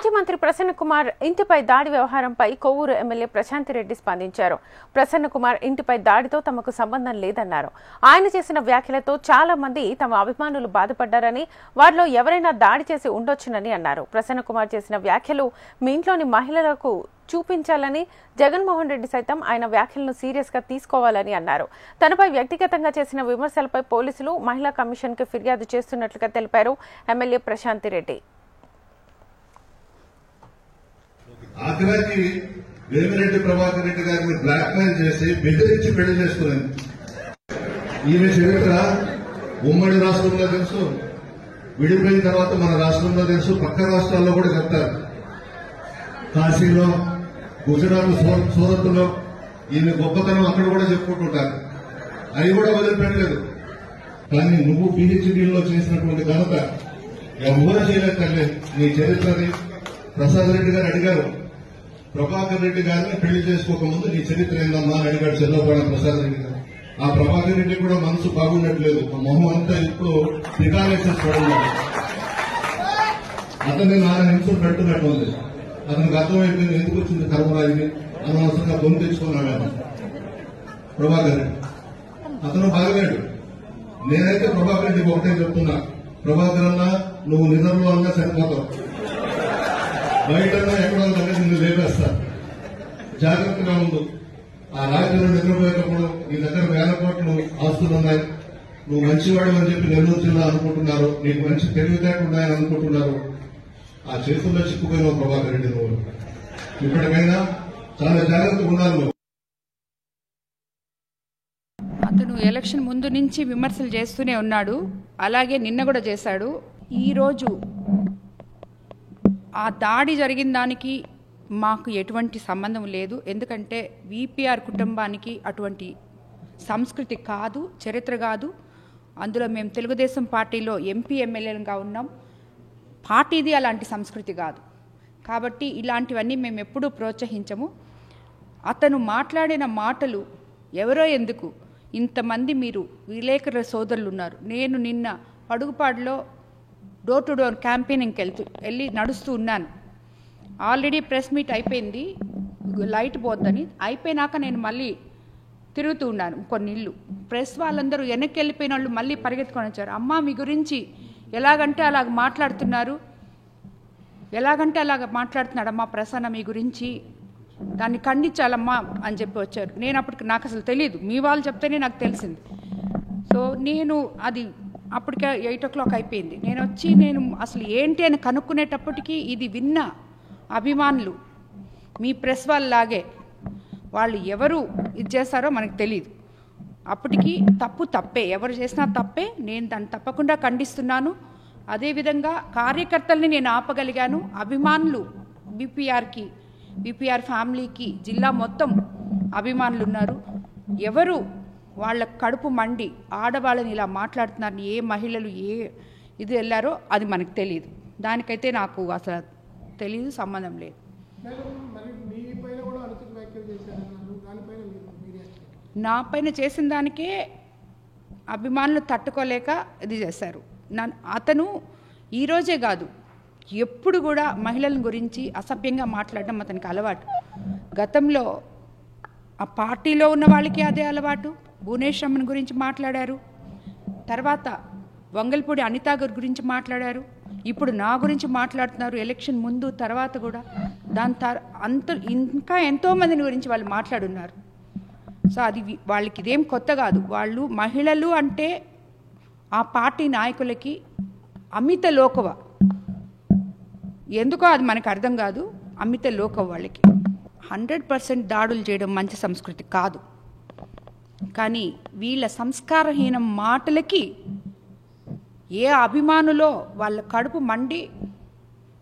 మాజీ మంత్రి ప్రసన్న కుమార్ ఇంటిపై దాడి వ్యవహారంపై కొవ్వూరు ఎమ్మెల్యే ప్రశాంత్ రెడ్డి స్పందించారు. ప్రసన్న కుమార్ ఇంటిపై దాడితో తమకు సంబంధం లేదన్నారు. ఆయన చేసిన వ్యాఖ్యలతో చాలా మంది తమ అభిమానులు బాధపడ్డారని, వారిలో ఎవరైనా దాడి చేసి ఉండొచ్చునని అన్నారు. ప్రసన్న కుమార్ చేసిన వ్యాఖ్యలు మీ ఇంట్లోని మహిళలకు చూపించాలని, జగన్మోహన్ రెడ్డి సైతం ఆయన వ్యాఖ్యలను సీరియస్ గా తీసుకోవాలని అన్నారు. తనపై వ్యక్తిగతంగా చేసిన విమర్శలపై పోలీసులు మహిళా కమిషన్ కి ఫిర్యాదు చేస్తున్నట్లుగా తెలిపారు ఎమ్మెల్యే ప్రశాంత్ రెడ్డి. ఆఖరాకి వేమిరెడ్డి ప్రభాకర్ రెడ్డి గారిని బ్లాక్ మెయిల్ చేసి బెదిరించి పెళ్లి చేసుకున్నాను. ఈమె చరిత్ర ఉమ్మడి రాష్ట్రంలో తెలుసు, విడిపోయిన తర్వాత మన రాష్ట్రంలో తెలుసు, పక్క రాష్ట్రాల్లో కూడా చెప్తారు. కాశీలో, గుజరాత్, సూరత్ లో ఈమె గొప్పతనం అక్కడ కూడా చెప్పుకుంటుంటారు. అవి కూడా వదిలిపెట్టలేదు. కానీ నువ్వు పీహెచ్డీలో చేసినటువంటి ఘనత ఎవరు చేయలేకర్లేదు. నీ చరిత్రని ప్రసాద్ రెడ్డి గారు అడిగారు, ప్రభాకర్ రెడ్డి గారిని పెళ్లి చేసుకోకముందు నీ చరిత్ర ఏందమ్మా అని అడిగాడు చంద్రబాబు ప్రసాద్ రెడ్డి గారు. ఆ ప్రభాకర్ రెడ్డి కూడా మనసు బాగుండట్లేదు, మొహం అంతా ఇప్పుడు రికాలేషన్ చూడలేదు. అతన్ని 4 నిమిషాలు పెట్టున్నట్టు ఉంది. అతనికి అర్థమైపోయింది ఎందుకు వచ్చింది కర్మరాజుని, అనవసరంగా గొంతు తెచ్చుకున్నాడు ప్రభాకర్ రెడ్డి. అతను బాగలేడు. నేనైతే ప్రభాకర్ రెడ్డికి ఒకటే చెప్తున్నా, ప్రభాకర్ అన్నా నువ్వు నిజంలో అన్నా సరిపోతావు, బయటన్నా ఎక్కడో దగ్గర నిన్ను లేపేస్తా, జాగ్రత్తగా ఉండు. ఆ రాత్రిలో నిద్రపోయేటప్పుడు నీ దగ్గర 1000 కోట్లు ఆస్తులున్నాయి, నువ్వు మంచివాడు అని చెప్పి నెల్లూరు జిల్లా అనుకుంటున్నారు, నీకు మంచి తెలివితేటలు ఉన్నాయని అనుకుంటున్నారు. ఆ చేతుల్లో చిక్కుపోయిన ప్రభాకర్ రెడ్డి నువ్వు ఇప్పటికైనా చాలా జాగ్రత్తగా ఉండాలి నువ్వు. అతను ఎలక్షన్ ముందు నుంచి విమర్శలు చేస్తూనే ఉన్నాడు, అలాగే నిన్న కూడా చేశాడు. ఈరోజు ఆ దాడి జరిగిన దానికి మాకు ఎటువంటి సంబంధం లేదు. ఎందుకంటే విపిఆర్ కుటుంబానికి అటువంటి సంస్కృతి కాదు, చరిత్ర కాదు. అందులో మేము తెలుగుదేశం పార్టీలో ఎంపీ ఎమ్మెల్యేలుగా ఉన్నాం. పార్టీది అలాంటి సంస్కృతి కాదు. కాబట్టి ఇలాంటివన్నీ మేము ఎప్పుడూ ప్రోత్సహించము. అతను మాట్లాడిన మాటలు ఎవరో ఎందుకు, ఇంతమంది మీరు విలేకరుల సోదరులు ఉన్నారు. నేను నిన్న పడుగుపాడులో డోర్ టు డోర్ క్యాంపెయినింగ్కి వెళ్ళి నడుస్తూ ఉన్నాను. ఆల్రెడీ ప్రెస్ మీట్ అయిపోయింది, లైట్ పోద్దని. అయిపోయినాక నేను మళ్ళీ తిరుగుతూ ఉన్నాను కొన్ని ఇళ్ళు. ప్రెస్ వాళ్ళందరూ వెనక్కి వెళ్ళిపోయిన వాళ్ళు మళ్ళీ పరిగెత్తుకొని వచ్చారు. అమ్మ మీ గురించి ఎలాగంటే అలాగ మాట్లాడుతున్నారు, ఎలాగంటే అలాగ మాట్లాడుతున్నాడమ్మా ప్రసన్న మీ గురించి, దాన్ని ఖండించాలమ్మా అని చెప్పి వచ్చారు. నేను అప్పటికి నాకు అసలు తెలియదు, మీ వాళ్ళు చెప్తేనే నాకు తెలిసింది. సో నేను అది అప్పటికే 8 o'clock అయిపోయింది. నేను అసలు ఏంటి అని కనుక్కునేటప్పటికీ ఇది విన్న అభిమానులు మీ ప్రెస్ వాళ్ళలాగే వాళ్ళు ఎవరు ఇది చేస్తారో మనకు తెలియదు. అప్పటికి తప్పే, ఎవరు చేసినా తప్పే. నేను దాన్ని తప్పకుండా ఖండిస్తున్నాను. అదేవిధంగా కార్యకర్తల్ని నేను ఆపగలిగాను. అభిమానులు బీపీఆర్ ఫ్యామిలీకి జిల్లా మొత్తం అభిమానులు ఉన్నారు. ఎవరు వాళ్ళ కడుపు మండి ఆడవాళ్ళని ఇలా మాట్లాడుతున్నారు, ఏ మహిళలు ఇది వెళ్ళారో అది మనకు తెలియదు. దానికైతే నాకు అసలు తెలియదు, సంబంధం లేదు. నా పైన చేసిన దానికే అభిమానులు తట్టుకోలేక ఇది చేశారు. అతను ఈరోజే కాదు, ఎప్పుడు కూడా మహిళల గురించి అసభ్యంగా మాట్లాడడం అతనికి అలవాటు. గతంలో ఆ పార్టీలో ఉన్న వాళ్ళకి అదే అలవాటు. భువనేశ్వరమ్మని గురించి మాట్లాడారు, తర్వాత వంగల్పూడి అనితా గారి గురించి మాట్లాడారు, ఇప్పుడు నా గురించి మాట్లాడుతున్నారు. ఎలక్షన్ ముందు తర్వాత కూడా ఇంకా ఎంతోమందిని గురించి వాళ్ళు మాట్లాడున్నారు. సో అది వాళ్ళకి ఇదేం కొత్త కాదు. వాళ్ళు మహిళలు అంటే ఆ పార్టీ నాయకులకి అమిత లోకవ, ఎందుకో అది మనకు అర్థం కాదు. అమిత లోకవ వాళ్ళకి 100% దాడులు చేయడం మంచి సంస్కృతి కాదు. కానీ వీళ్ళ సంస్కారహీన మాటలకి ఏ అభిమానులో వాళ్ళ కడుపు మండి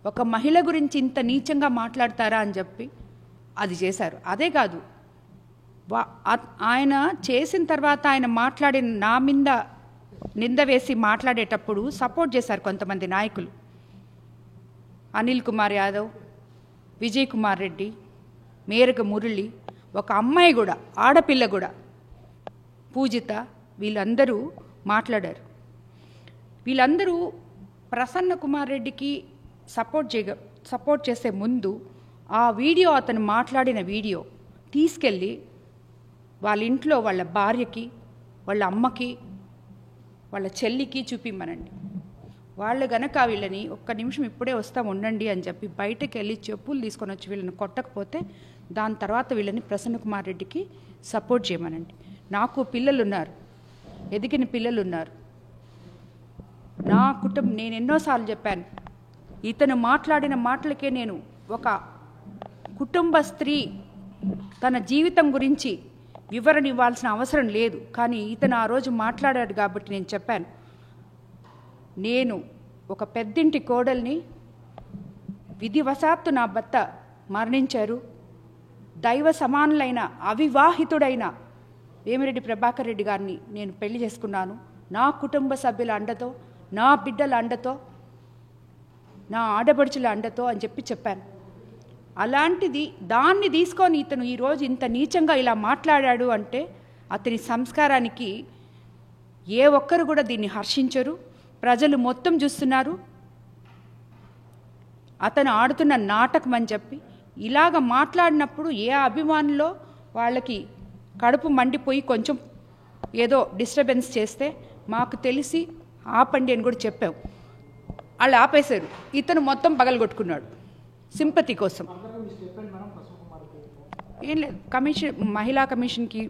ఒక మహిళ గురించి ఇంత నీచంగా మాట్లాడతారా అని చెప్పి అది చేశారు. అదే కాదు, ఆయన చేసిన తర్వాత ఆయన మాట్లాడిన నా మీద నింద వేసి మాట్లాడేటప్పుడు సపోర్ట్ చేశారు కొంతమంది నాయకులు. అనిల్ కుమార్ యాదవ్, విజయ్ కుమార్ రెడ్డి, మేరగ మురళి, ఒక అమ్మాయి కూడా, ఆడపిల్ల కూడా, పూజిత, వీళ్ళందరూ మాట్లాడారు. వీళ్ళందరూ ప్రసన్న కుమార్ రెడ్డికి సపోర్ట్ సపోర్ట్ చేసే ముందు ఆ వీడియో, అతను మాట్లాడిన వీడియో తీసుకెళ్ళి వాళ్ళ ఇంట్లో వాళ్ళ భార్యకి, వాళ్ళ అమ్మకి, వాళ్ళ చెల్లికి చూపిమ్మనండి. వాళ్ళు గనక వీళ్ళని ఒక్క నిమిషం ఇప్పుడే వస్తాం ఉండండి అని చెప్పి బయటకు వెళ్ళి చెప్పులు తీసుకొని వచ్చి వీళ్ళని కొట్టకపోతే దాని తర్వాత వీళ్ళని ప్రసన్న కుమార్ రెడ్డికి సపోర్ట్ చేయమనండి. నాకు పిల్లలున్నారు, ఎదిగిన పిల్లలున్నారు. నా కుటుంబం, నేను ఎన్నోసార్లు చెప్పాను, ఇతను మాట్లాడిన మాటలకే నేను ఒక కుటుంబ స్త్రీ తన జీవితం గురించి వివరణ ఇవ్వాల్సిన అవసరం లేదు. కానీ ఇతను ఆ రోజు మాట్లాడాడు కాబట్టి నేను చెప్పాను, నేను ఒక పెద్దింటి కోడల్ని, విధివశాత్తు నా భర్త మరణించారు, దైవ సమానులైన అవివాహితుడైన వేమిరెడ్డి ప్రభాకర్ రెడ్డి గారిని నేను పెళ్లి చేసుకున్నాను. నా కుటుంబ సభ్యుల అండతో, నా బిడ్డల అండతో, నా ఆడపడుచుల అండతో అని చెప్పాను. అలాంటిది దాన్ని తీసుకొని ఇతను ఈరోజు ఇంత నీచంగా ఇలా మాట్లాడాడు అంటే అతని సంస్కారానికి ఏ ఒక్కరు కూడా దీన్ని హర్షించరు. ప్రజలు మొత్తం చూస్తున్నారు. అతను ఆడుతున్న నాటకం అని చెప్పి ఇలాగ మాట్లాడినప్పుడు ఏ అభిమానులో వాళ్ళకి కడుపు మండిపోయి కొంచెం ఏదో డిస్టర్బెన్స్ చేస్తే మాకు తెలిసి ఆపండి అని కూడా చెప్పాం. వాళ్ళు ఆపేశారు. ఇతను మొత్తం పగలగొట్టుకున్నాడు సింపతి కోసం. ఏం లేదు, మహిళా కమిషన్కి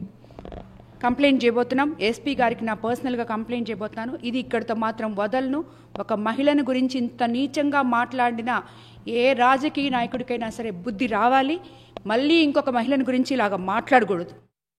కంప్లైంట్ చేయబోతున్నాం. ఎస్పీ గారికి నా పర్సనల్గా కంప్లైంట్ చేయబోతున్నాను. ఇది ఇక్కడితో మాత్రం వదలను. ఒక మహిళను గురించి ఇంత నీచంగా మాట్లాడిన ఏ రాజకీయ నాయకుడికైనా సరే బుద్ధి రావాలి. మళ్ళీ ఇంకొక మహిళను గురించి ఇలాగ మాట్లాడకూడదు.